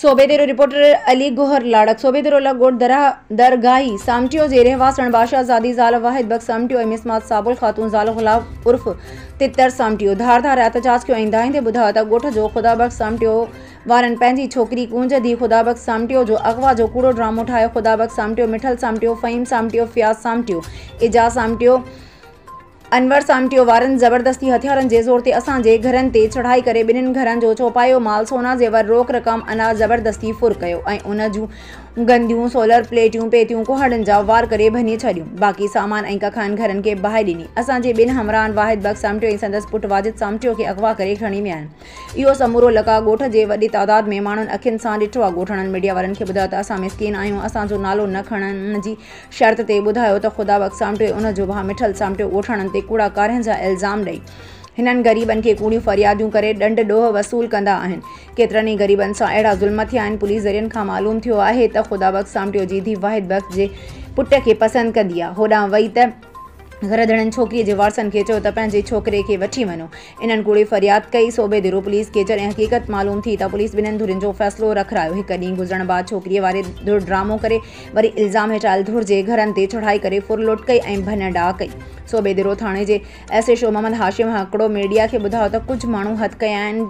सोबेदेरो reporter Ali Gohar लाड़क सोबेदेरो लगोट दरगाही सामटियो जे रहवासण बादशाह ज़ादी ज़ाल वाहिद बख्श सामटियो ऐं मिसमात साबुल ख़ातून ज़ाल गुलाब उर्फ तितर सामटियो धार एहतजाज कयो ऐं दाईंदे ॿुधायो त ॻोठ जो ख़ुदा बख्श सामटियो वारनि पंहिंजी छोकिरी कूंज धी ख़ुदा बख्श सामटियो जो अगवा जो कूड़ो ड्रामो ठाहियो। ख़ुदा बख्श सामटियो, मिठल सामटियो, फ़हीम सामटियो, फ़ियाज़ सामटियो, एजाज़ सामटियो, अनवर सामटियो वारनि ज़बरदस्ती हथियारनि जे ज़ोर ते असांजे घरनि ते चढ़ाई करे ॿिन्हिनि घरनि जो चौपायो माल सोना ज़ेवर रोक रक़म अनाज ज़बरदस्ती फुर कयो ऐं उन जूं गंदियूं सोलर प्लेटियूं पेतियूं कुहड़नि जा वार करे भञे छॾियूं। बाक़ी सामान ऐं कखान घरनि खे बहाए ॾिनी। असांजे ॿिनि हमराहनि वाहिद बख्श सामटियो ऐं संदसि पुटु वाजिद सामटियो खे अगवा करे खणी विया आहिनि। इहो समूरो लका ॻोठ जे वॾी तादाद में माण्हुनि अखियुनि सां ॾिठो आहे। ॻोठणनि मीडिया वारनि खे ॿुधायो त असां मिसकीन आहियूं, असांजो नालो न खणण जी शर्त ते ॿुधायो त ख़ुदा बख्श सामटियो ऐं उन जो भाउ मिठल सामटियो ॻोठणनि ते कूड़ा कारियनि जा इल्ज़ाम ॾेई हिननि ग़रीबनि खे कूड़ियूं फ़रियादियूं करे ॾंड ॾोह वसूल कंदा आहिनि। केतिरनि ई ग़रीबनि सां अहिड़ा ज़ुल्म थिया आहिनि। पुलिस ज़रियनि खां मालूम थियो आहे त ख़ुदा बख्श सामटियो जी धीउ वाहिद बख्श जे पुट खे पसंदि कंदी आहे। होॾां वई त घरधड़नि छोकिरीअ जे वारसनि खे चयो त पंहिंजे छोकिरे खे वठी वञो। इन्हनि कूड़ी फ़रियाद कई। सोबेदेरो पुलिस खे जॾहिं हक़ीक़त मालूम थी त पुलिस ॿिन्हिनि धुरियुनि जो फ़ैसिलो रखरायो। हिकु ॾींहुं गुज़रण बाद छोकिरीअ वारे धुर ड्रामो करे वरी इल्ज़ाम हटायल धुर जे घरनि ते चढ़ाई करे फुरलुट कई ऐं भन डाह कई। सोबेदेरो थाणे जे एसएचओ मोहम्मद हाशिम हिकिड़ो मीडिया खे ॿुधायो त कुझु माण्हू हथ कया आहिनि,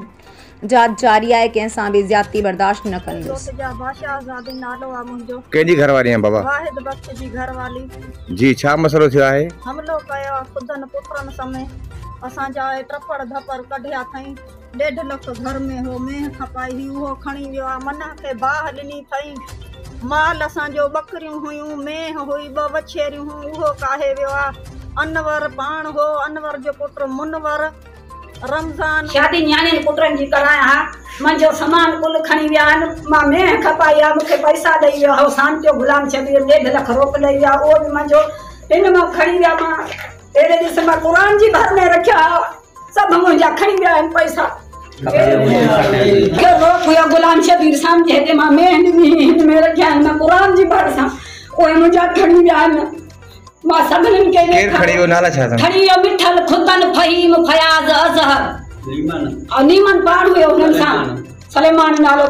जांच जारी आहे, कंहिंसां बि ज़्यादती बर्दाश्त न कंदुसि। कंहिंजी घरवारी आहे बाबा? वाहिद बख्श जी घरवाली जी। छा मसलो थियो आहे? हमलो कयो ख़ुदनि पुत्रनि समेत। असांजा ट्रपड़ धपड़ कढिया अथई। 1.5 लख घर में हो मेह खपाई उहो खणी वियो आहे। मन खे बाह ॾिनी अथई। माल असांजो ॿकरियूं हुयूं, मेह हुई, 2 बछेरियूं हुयूं, उहो काहे वियो आहे। अनवर पाण हो, अनवर जो पुटु मुनवर रमज़ान शादी न्याणे पुटनि जी कराया हा। मुंहिंजो सामान कुल खणी विया आहिनि। मां मेह खपाई आहे, मूंखे पैसा ॾेई वियो हो। सामटियो गुलाम शबीर 1.5 लख रोक ॾेई विया, उहो बि मुंहिंजो हिन मां खणी विया। मां अहिड़े ॾिस मां क़ुरान जी भर में रखिया हुआ, सभु मुंहिंजा खणी विया आहिनि पैसा। रोक हुयो गुलाम शबीर सामने हिते मां मेह ॾिनी हिन में रखिया आहिनि, मां क़ुरान जी भर सां उहे मुंहिंजा खणी विया आहिनि। मां सभिनीनि खे खणी वियो। नाला छा अथनि? खणी वियो मिठल, खुदन, फ़हीम, फ़याज़, अज़हर, नीमन पाण हुयो। हुननि सां सलेमान नालो।